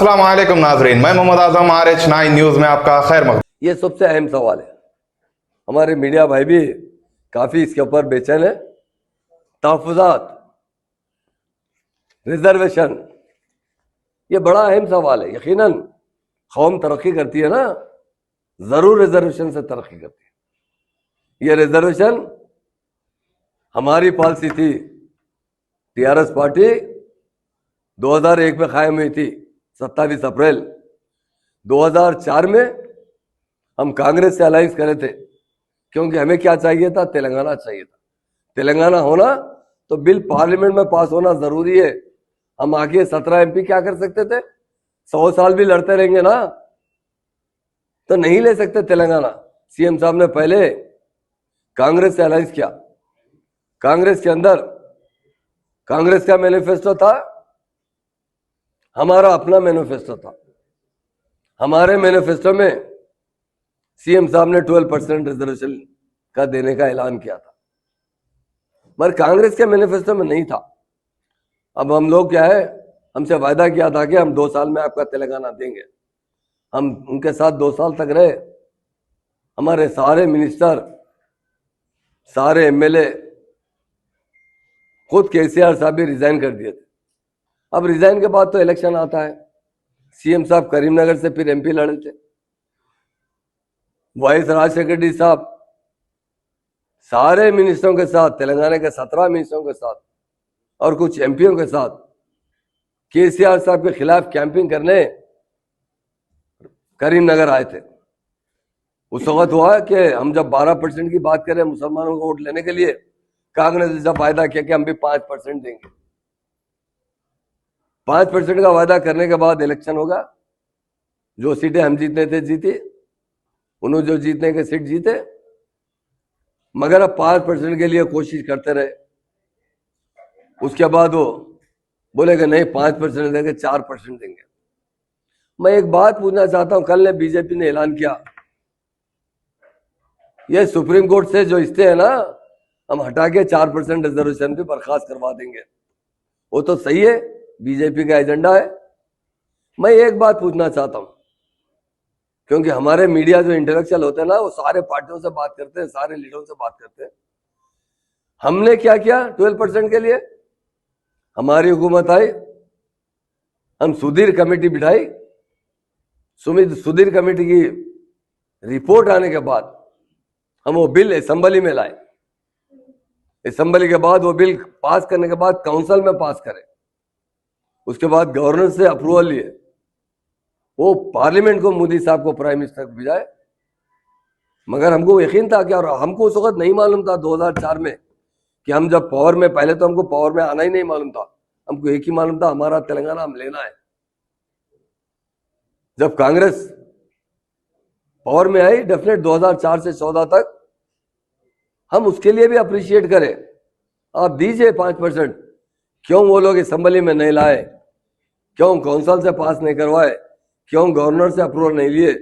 अस्सलाम वालेकुम नाजरीन, मैं मोहम्मद आजम RH9 न्यूज में आपका खैर मकदम। ये सबसे अहम सवाल है। हमारे मीडिया भाई भी काफी इसके ऊपर बेचैन है। तहफ़्फ़ुज़ात, रिजर्वेशन, ये बड़ा अहम सवाल है। यकीनन कौम तरक्की करती है ना, जरूर रिजर्वेशन से तरक्की करती है। ये रिजर्वेशन हमारी पॉलिसी थी। TRS पार्टी 2001 में कायम हुई थी, 27 अप्रैल 2004 में हम कांग्रेस से अलायंस करे थे, क्योंकि हमें क्या चाहिए था? तेलंगाना चाहिए था। तेलंगाना होना तो बिल पार्लियामेंट में पास होना जरूरी है। हम आगे 17 MP क्या कर सकते थे? 100 साल भी लड़ते रहेंगे ना, तो नहीं ले सकते तेलंगाना। CM साहब ने पहले कांग्रेस से अलायंस किया। कांग्रेस के अंदर कांग्रेस का मैनिफेस्टो था, हमारा अपना मैनिफेस्टो था। हमारे मैनिफेस्टो में CM साहब ने 12% रिजर्वेशन का देने का ऐलान किया था, मगर कांग्रेस के मैनिफेस्टो में नहीं था। अब हम लोग क्या है, हमसे वायदा किया था कि हम 2 साल में आपका तेलंगाना देंगे। हम उनके साथ 2 साल तक रहे। हमारे सारे मिनिस्टर, सारे MLA, खुद KCR साहब भी रिजाइन कर दिए थे। अब रिजाइन के बाद तो इलेक्शन आता है। CM साहब करीमनगर से फिर MP लड़े थे। वाइस राजशेखर साहब सारे मिनिस्टरों के साथ, तेलंगाना के 17 मिनिस्टरों के साथ और कुछ MPओं के साथ KCR साहब के खिलाफ कैंपिंग करने करीमनगर आए थे। उस वक्त हुआ कि हम जब 12% की बात करें मुसलमानों को वोट लेने के लिए, कांग्रेस ने जब वायदा किया कि हम भी 5% देंगे। 5% का वायदा करने के बाद इलेक्शन होगा। जो सीटें हम जीतने थे जीती, उन्होंने जो जीतने के सीट जीते, मगर अब 5% के लिए कोशिश करते रहे। उसके बाद वो बोले कि नहीं 5% देंगे, 4% देंगे। मैं एक बात पूछना चाहता हूं, कल ने बीजेपी ने ऐलान किया, ये सुप्रीम कोर्ट से जो स्टे है ना, हम हटा के 4% रिजर्वेशन भी बर्खास्त करवा देंगे। वो तो सही है, बीजेपी का एजेंडा है। मैं एक बात पूछना चाहता हूं, क्योंकि हमारे मीडिया जो इंटेलेक्चुअल होते हैं ना, वो सारे पार्टियों से बात करते हैं, सारे लीडरों से बात करते हैं। हमने क्या किया 12% के लिए? हमारी हुकूमत आई, हम सुधीर कमेटी बिठाई। सुधीर कमेटी की रिपोर्ट आने के बाद हम वो बिल असेंबली में लाए। असेंबली के बाद वो बिल पास करने के बाद काउंसिल में पास करे, उसके बाद गवर्नर से अप्रूवल लिए, वो पार्लियामेंट को मोदी साहब को प्राइम मिनिस्टर को भिजाए। मगर हमको यकीन था कि, और हमको उस वक्त नहीं मालूम था 2004 में कि हम जब पावर में, पहले तो हमको पावर में आना ही नहीं मालूम था। हमको एक ही मालूम था, हमारा तेलंगाना हम लेना है। जब कांग्रेस पावर में आई, डेफिनेट 2004 से 14 तक हम उसके लिए भी अप्रिशिएट करें। आप दीजिए 5%। क्यों वो लोग असेंबली में नहीं लाए? क्यों काउंसिल से पास नहीं करवाए? क्यों गवर्नर से अप्रूवल नहीं लिए?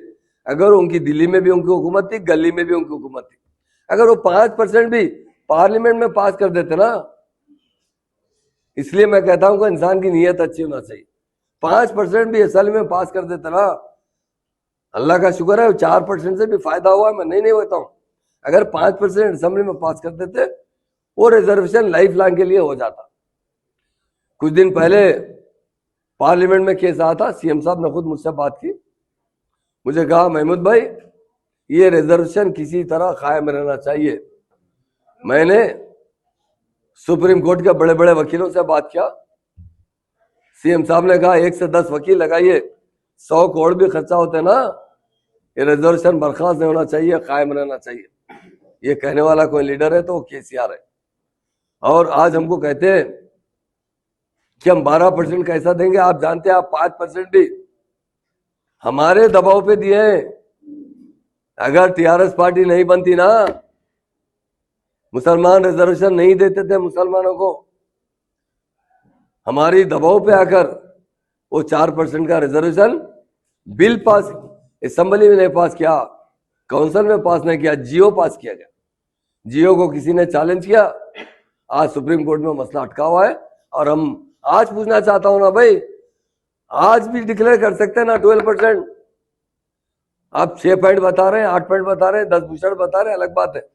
अगर उनकी दिल्ली में भी उनकी हुकूमत थी, गली में भी उनकी हुकूमत थी, अगर वो 5% भी पार्लियामेंट में पास कर देते ना, इसलिए मैं कहता हूं कि इंसान की नीयत अच्छी होना चाहिए। 5% भी असल में पास कर देते ना, अल्लाह का शुक्र है 4% से भी फायदा हुआ। मैं नहीं होता हूं। अगर 5% असेंबली में पास कर देते, वो रिजर्वेशन लाइफ लॉन्ग के लिए हो जाता। कुछ दिन पहले पार्लियामेंट में केस आया था, CM साहब ने खुद मुझसे बात की, मुझे कहा महमूद भाई ये रिजर्वेशन किसी तरह कायम रहना चाहिए। मैंने सुप्रीम कोर्ट के बड़े बड़े वकीलों से बात किया। CM साहब ने कहा 1 से 10 वकील लगाइए, 100 करोड़ भी खर्चा होते ना, ये रिजर्वेशन बर्खास्त नहीं होना चाहिए, कायम रहना चाहिए। ये कहने वाला कोई लीडर है तो वो KCR है। और आज हमको कहते हैं कि हम 12% कैसा देंगे? आप जानते हैं, आप 5% भी हमारे दबाव पे दिए। अगर TRS पार्टी नहीं बनती ना, मुसलमान रिजर्वेशन नहीं देते थे मुसलमानों को। हमारी दबाव पे आकर वो 4% का रिजर्वेशन बिल पास, असेंबली में नहीं पास किया, काउंसिल में पास नहीं किया, GO पास किया गया। GO को किसी ने चैलेंज किया, आज सुप्रीम कोर्ट में मसला अटका हुआ है। और हम आज पूछना चाहता हूं ना भाई, आज भी डिक्लेयर कर सकते हैं ना 12%। आप 6 पॉइंट बता रहे हैं, 8 पॉइंट बता रहे हैं, 10 भूषण बता रहे हैं, अलग बात है।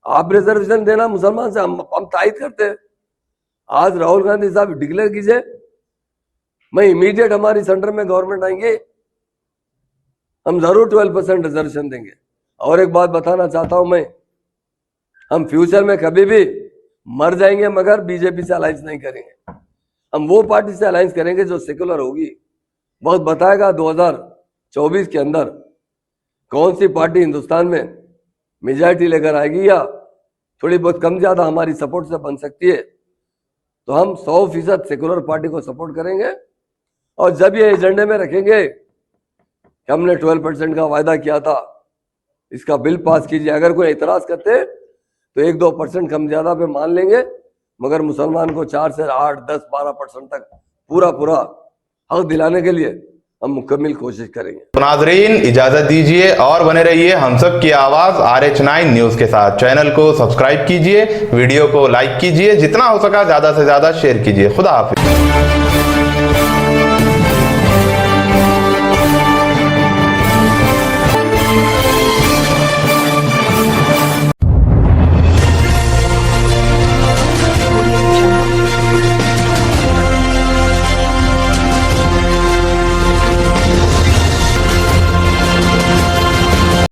आप रिजर्वेशन देना मुसलमान से, हम तायद करते हैं। आज राहुल गांधी साहब डिक्लेयर कीजिए, मैं इमीडिएट हमारी सेंटर में गवर्नमेंट आएंगे, हम जरूर 12% रिजर्वेशन देंगे। और एक बात बताना चाहता हूं मैं, हम फ्यूचर में कभी भी मर जाएंगे मगर बीजेपी से अलायंस नहीं करेंगे। हम वो पार्टी से अलायंस करेंगे जो सेकुलर होगी। वक्त बताएगा 2024 के अंदर कौन सी पार्टी हिंदुस्तान में मेजॉरिटी लेकर आएगी या थोड़ी बहुत कम ज्यादा हमारी सपोर्ट से बन सकती है। तो हम 100% सेकुलर पार्टी को सपोर्ट करेंगे। और जब ये एजेंडे में रखेंगे कि हमने 12% का वायदा किया था, इसका बिल पास कीजिए, अगर कोई एतराज करते तो 1-2% कम ज्यादा पे मान लेंगे, मगर मुसलमान को 4 से 8, 10, 12% तक पूरा हक दिलाने के लिए हम मुकम्मल कोशिश करेंगे। तो नाजरीन इजाजत दीजिए और बने रहिए हम सब की आवाज RH9 न्यूज के साथ। चैनल को सब्सक्राइब कीजिए, वीडियो को लाइक कीजिए, जितना हो सका ज्यादा से ज्यादा शेयर कीजिए। खुदा हाफिज।